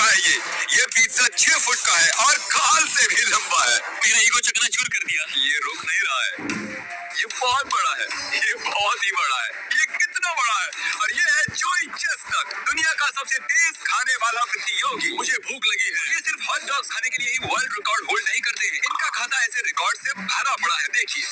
है ये pizza 6 foot का है और खाल से भी लंबा है। मेरा ईगो चकनाचूर कर दिया। ये रुक नहीं रहा है, ये बहुत बड़ा है, ये बहुत ही बड़ा है। ये कितना बड़ा है? और ये है जोई चेस्टनट, दुनिया का सबसे तेज खाने वाला प्रतियोगी। मुझे भूख लगी है। ये सिर्फ हॉट डॉग्स खाने के लिए ही वर्ल्ड रिकॉर्ड होल्ड नहीं करते हैं, इनका खाता ऐसे रिकॉर्ड से भरा पड़ा है। देखिए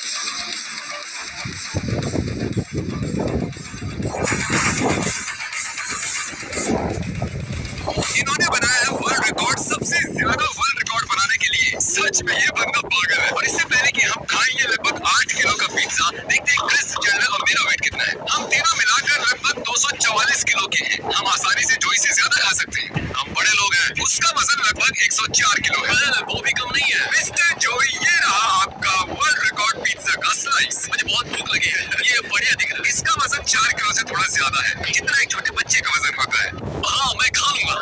इन्होंने बनाया है वर्ल्ड रिकॉर्ड, सबसे ज्यादा वर्ल्ड रिकॉर्ड बनाने के लिए। सच में ये बंदा पागल है। और इससे पहले कि हम खाएं ये लगभग 8 किलो का पिज्जा, देखते हैं क्रिस चैंडलर और मेरा वेट कितना है। हम तीनों मिलाकर लगभग 244 किलो के हैं। हम आसानी से जोई से ज्यादा खा सकते हैं। हम बड़े लोग हैं। उसका वजन लगभग 104 किलो है, वो भी कम नहीं है। मिस्टर जोई, ये रहा आपका वर्ल्ड रिकॉर्ड पिज्जा का स्लाइस। मुझे बहुत भूख लगी है, ये बढ़िया दिख रहा है। इसका वजन 4 किलो से थोड़ा ज्यादा है, जितना एक छोटे बच्चे का वजन होता है। हाँ, मैं खा लूंगा।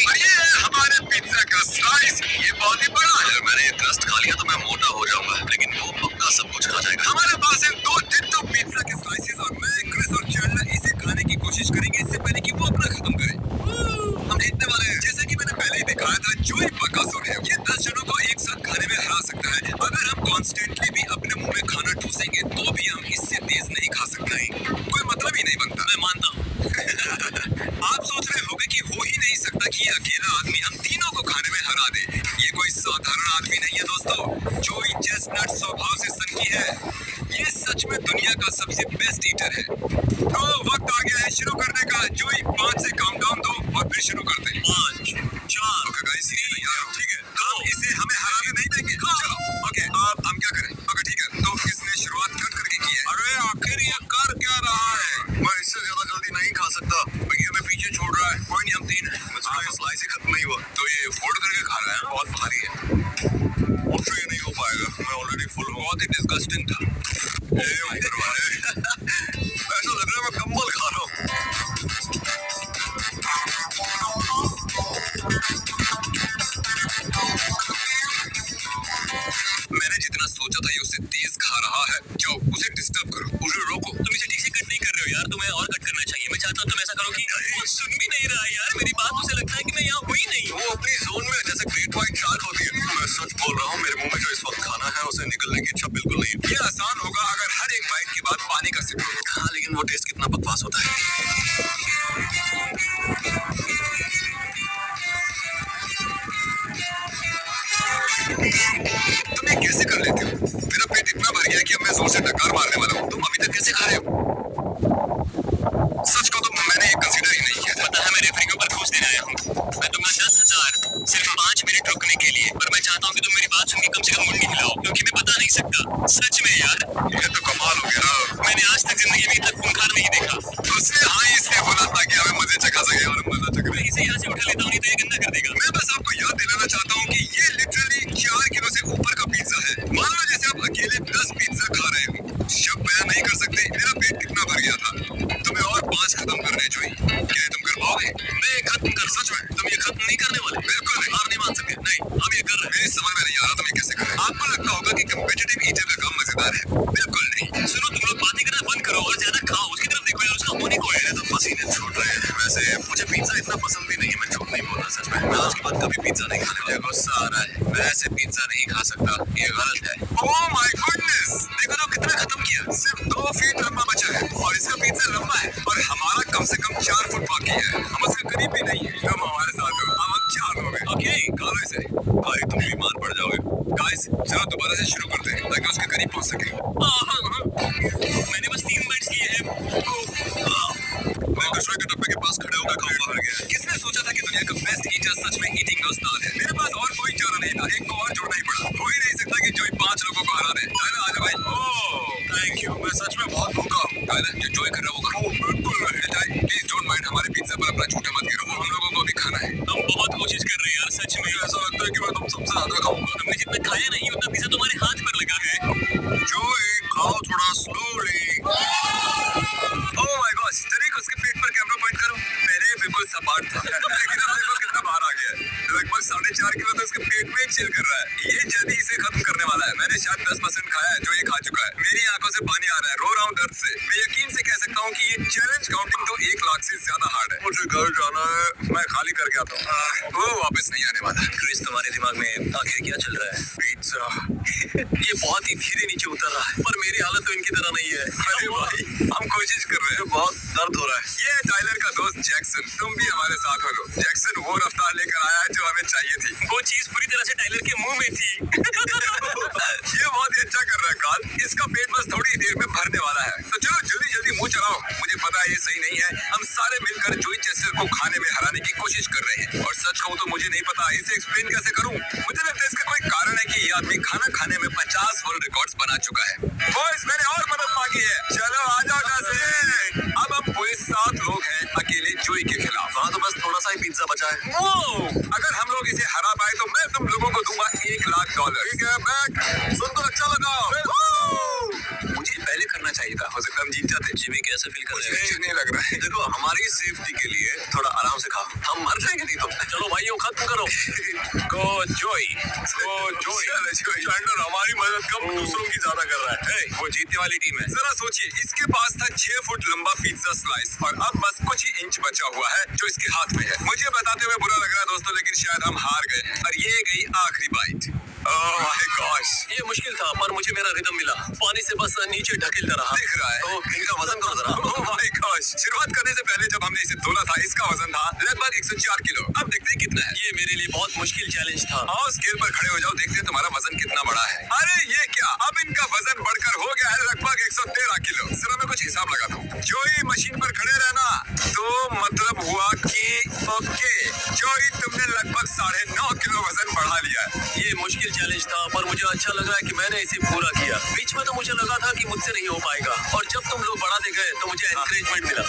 और ये है हमारे पिज्जा का स्लाइस, ये बहुत ही बड़ा है। मैंने ये क्रस्ट खा लिया तो मैं मोटा हो जाऊंगा, लेकिन वो पक्का सब कुछ खा जाएगा। हमारे पास है 2 डिट्टो पिज्जा के स्लाइसेस और मैं, क्रिस और चैंडलर इसे खाने की कोशिश करेंगे इससे पहले कि वो अपना खत्म करे। हम जीतने वाले हैं। जैसा कि मैंने पहले ही दिखाया था, जोई बकासुर है। ये 10 जनों को एक साथ खाने में हरा सकता है। अगर हम कॉन्स्टेंटली भी अपने मुंह में खाना ठूसेंगे तो भी हम इससे तेज नहीं खा सकते हैं। कोई मतलब ही नहीं बनता। मैं मानता हूँ। आप सोच रहे होंगे कि हो ही नहीं सकता कि ये अकेला आदमी हम तीनों को खाने में हरा दे। ये कोई साधारण आदमी नहीं है दोस्तों। जोई चेस्टनट स्वभाव से सनकी है। ये सच में दुनिया का सबसे बेस्ट ईटर है। तो वक्त आ गया है शुरू करने का। जोई 5 से काउंटडाउन दो और फिर शुरू करते हैं। 5, 4, ओके गाइस, तैयार हो? ठीक है, हम इसे हमें हराने नहीं देंगे। चलो, ओके, अब हम क्या करें? ओके ठीक है, तो किसने शुरुआत कट करके की है? अरे आखिर ये कर क्या रहा है? मैं इससे ज्यादा जल्दी नहीं खा सकता, ये हमें पीछे छोड़ रहा है। कोई नहीं, हम 3 हैं। मुझे स्लाइस ही खत्म नहीं हुआ तो ये फोल्ड करके खा रहा है। बहुत भारी है, मुझसे ये नहीं हो पाएगा। मैं ऑलरेडी फुल हूँ। बहुत ही डिस्गस्टिंग था। ऊपर वाले ऐसा लग रहा है मैं कंबल खा रहा हूँ। मैंने जितना सोचा था ये उससे तेज खा रहा है। जाओ उसे डिस्टर्ब करो, उसे रोको। तुम इसे ठीक से कट नहीं कर रहे हो यार, तुम्हें और कट करना चाहिए। मैं चाहता हूँ तुम ऐसा करो कि वो सुन भी नहीं रहा है यार मेरी बात। उसे लगता है कि मैं यहाँ हुई नहीं। वो अपनी जोन में जैसे ग्रेट व्हाइट शार्क होती है। मैं सच बोल रहा हूँ, मेरे मुंह में जो इस वक्त खाना है उसे निकलने की इच्छा बिल्कुल नहीं है। ये आसान होगा अगर हर एक बाइट के बाद पानी का सिप लो। हाँ, लेकिन वो टेस्ट कितना बकवास होता है। तुम ये कैसे कर लेते हो? मेरा पेट इतना भर गया है कि अब मैं जोर से डकार मारने वाला हूँ। तुम अभी तक कैसे खा रहे हो? सच को तो मैंने ये कंसीडर ही नहीं किया था। पता है, मैं रेफरी के ऊपर घूस देने आया हूँ। मैं दूंगा 10,000 सिर्फ 5 मिनट रुकने के लिए। पर मैं चाहता हूँ कि तुम मेरी बात सुन के कम से कम मुंडी हिलाओ, क्योंकि मैं बता नहीं सकता। सच में यार, ये तो कमाल हो गया। मैंने आज तक जिंदगी में इतना खूंखार नहीं देखा। उसने हाँ इसलिए बोला था कि हमें मजे चखा सके और मजा चख रहे। इसे यहाँ से उठा लेता हूँ, नहीं तो ये गंदा कर देगा। मैं बस आपको याद दिलाना चाहता हूँ कि ये लिटरली 4 किलो से ऊपर का पिज्जा है। मान लो जैसे आप अकेले 10 पिज्जा खा रहे हो। शब्द बयान नहीं कर सकते मेरा पेट कितना भर गया था। तुम्हें और 5 खत्म करने जोई। क्या तुम कर पाओगे? मैं खत्म कर। सच में तुम ये खत्म नहीं करने वाले? बिल्कुल नहीं। हार नहीं मान सकते। नहीं, हम ये कर रहे हैं। मेरी समझ में नहीं आ रहा तुम ये कैसे कर रहे हो। आपको लगता होगा कि कम्पिटिटिव ईटर का काम मजेदार है। बिल्कुल नहीं। सुनो, तुम लोग बातें करना बंद करो और ज्यादा खाओ। उसकी तरफ देखो यार, उसका होने को है। तो पसीने छूट रहे हैं। वैसे मुझे पिज्जा इतना पसंद भी नहीं है, मैं झूठ नहीं बोलना। सच में मैं आज के बाद कभी पिज्जा नहीं खाने वाला। गुस्सा आ रहा है। मैं ऐसे पिज्जा नहीं खा सकता, ये गलत है। ओह माय गुडनेस, देखो तो कितना खत्म किया। सिर्फ 2 फीट लंबा बचा है और इसका पिज्जा लंबा है और हमारा कम से कम 4 फुट बाकी है। हम उसके करीब भी नहीं है। तुम हमारे साथ हो, अब हम 4 हो गए। ओके, खा लो इसे। भाई तुम बीमार पड़ जाओगे। गाइस, चलो दोबारा से शुरू करते हैं ताकि उसके करीब पहुंच सके। मैंने बस 3 मिनट किए हैं। मैं कचरे के डब्बे के पास खड़े होकर खाऊं बाहर गया। किसने सोचा था कि दुनिया का बेस्ट ईटर सच में ईटिंग का उस्ताद है? मेरे पास और कोई चारा नहीं था, एक को और जोड़ना ही पड़ा। हो ही नहीं सकता कि जोई 5 लोगों को हरा दे। टाइलर आजा भाई। ओह थैंक यू, मैं सच में बहुत भूखा हूँ। टाइलर, जो जोई कर रहा है वो करो। बिल्कुल प्लीज डोंट माइंड, हमारे पिज्जा पर अपना झूठा मत गिरो। हम लोगों को भी खाना है। हम बहुत कोशिश कर रहे हैं यार, सच में। ऐसा लगता है कि मैं तुम सबसे ज्यादा खाऊंगा। तुमने जितना खाया नहीं उतना पिज्जा तुम्हारे हाथ पर लगा है। जोई खाओ थोड़ा स्लोली। ओह माय गॉड, तरीक उसके पेट पर कैमरा पॉइंट करो। पहले ये बिल्कुल सपाट था लेकिन अब देखो कितना बाहर आ गया है। लगभग 4.5 किलो तो इसके पेट में चिल कर रहा है। ये जल्दी इसे खत्म करने वाला है। मैंने शायद 10% खाया है जो ये खा चुका है। मेरी आंखों से पानी आ रहा है, रो रहा हूँ दर्द से। मैं यकीन से कह सकता हूँ कि ये चैलेंज काउंटिंग तो 1 लाख से ज्यादा हार्ड है। मुझे घर जाना ऑनर, मैं खाली करके आता हूँ। वो वापस नहीं आने वाला। क्रिस, तुम्हारे दिमाग में आखिर क्या चल रहा है? पिज्जा। ये बहुत ही धीरे नीचे उतर रहा है, पर मेरी हालत तो इनकी तरह नहीं है। अरे भाई, हम कोशिश कर रहे हैं। बहुत दर्द हो रहा है। ये टाइलर का दोस्त जैक्सन, तुम भी हमारे साथ हो लो। जैक्सन वो रफ्तार लेकर आया है जो हमें चाहिए थी। वो चीज पूरी तरह से टाइलर के मुंह में थी। ये बहुत ही अच्छा कर रहा है कार्ल। इसका पेट बस थोड़ी देर में भरने वाला है। तो चलो जल्दी जल्दी मुंह चलाओ। मुझे पता है ये सही नहीं है। हम सारे मिलकर जोई चेस्टर को खाने में हराने की कोशिश कर रहे हैं। और सच कहूं तो मुझे नहीं पता इसे एक्सप्लेन कैसे करूं। मुझे लगता है इसका कोई कारण है कि ये आदमी खाना खाने में 50 वर्ल्ड रिकॉर्ड्स बना चुका है। बॉयज, मैंने और मदद मांगी है। चलो आ जाओ कासे। अब हम पूरे 7 लोग हैं अकेले जोई के खिलाफ। वहाँ तो बस थोड़ा सा ही पिज्जा बचा है। अगर हम लोग इसे हरा पाए तो मैं तुम लोगों को दूंगा $1,00,000। ठीक है बैक। सुनकर अच्छा लगा। मुझे पहले करना चाहिए था, हो सकता है हम जीत जाते। जिमी कैसे फील कर रहे हैं? मुझे नहीं लग रहा है। देखो, हमारी सेफ्टी के लिए थोड़ा आराम से खाओ, हम मर जाएंगे नहीं तो। चलो भाइयों, खत्म करो। गो जोई, गो जोई। चैंडलर हमारी मदद कम दूसरों की ज्यादा कर रहा है। वो जीतने वाली टीम है। जरा सोचिए, इसके पास था 6 फुट लंबा पिज्जा स्लाइस और अब बस कुछ ही इंच बचा हुआ है जो इसके हाथ में है। मुझे बताते हुए बुरा लग रहा है दोस्तों, लेकिन शायद हम हार गए और ये गई आखिरी बाइट। ओह माय गॉश, ये मुश्किल था, पर मुझे मेरा रिदम मिला। पानी से बस नीचे ढकेलता रहा। दिख रहा है। तो इनका वजन करो जरा। ओह माय गॉश, शुरुआत करने से पहले जब हमने इसे तोला था, इसका वजन था लगभग 104 किलो। अब देखते हैं कितना है। ये मेरे लिए बहुत मुश्किल चैलेंज था। आओ स्केल पर खड़े हो जाओ, देखते हैं तुम्हारा वजन कितना बड़ा है। अरे ये क्या, अब इनका वजन बढ़कर हो गया है लगभग 113 किलो। जरा मैं कुछ हिसाब लगाता हूँ। जोई, मशीन पर खड़े रहना। तो मतलब हुआ कि ओके जोई, तुमने लगभग 9.5 किलो वजन बढ़ा लिया है। ये मुश्किल चैलेंज था, पर मुझे अच्छा लग रहा है कि मैंने इसे पूरा किया। बीच में तो मुझे लगा था कि मुझसे नहीं हो पाएगा, और जब तुम लोग बढ़ाते गए तो मुझे एनकरेजमेंट मिला।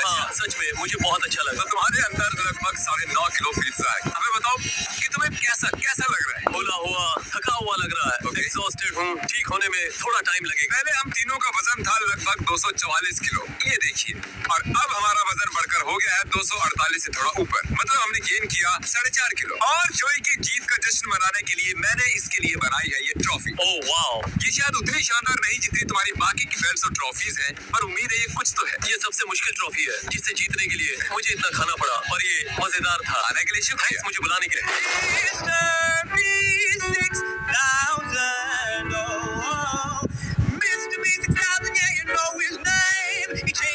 हाँ, सच में मुझे बहुत अच्छा लगा। तो तुम्हारे अंदर लगभग 9.5 किलो पिज्जा है। हमें बताओ कि तुम्हें कैसा लग रहा है? बोला हुआ, थका हुआ लग रहा है। Okay. एग्जॉस्टेड हूँ। ठीक होने में थोड़ा टाइम लगेगा। पहले हम तीनों का वजन था लगभग 244 किलो, ये देखिए। और अब हमारा वजन बढ़कर हो गया है 248 से थोड़ा ऊपर। मतलब हमने गेन किया 4.5 किलो। और जोई की जीत का जश्न मनाने के लिए मैंने इसके लिए बनाई है ये ट्रॉफी। ओह वाओ, ये शायद उतनी शानदार नहीं जितनी तुम्हारी बाकी की बेल्ट्स और ट्रॉफीज हैं, पर उम्मीद है ये कुछ तो है। ये सबसे मुश्किल ट्रॉफी है जिसे जीतने के लिए मुझे इतना खाना पड़ा, और ये मजेदार था। आने के लिए शुक्रिया। थैंक्स मुझे बुलाने के लिए।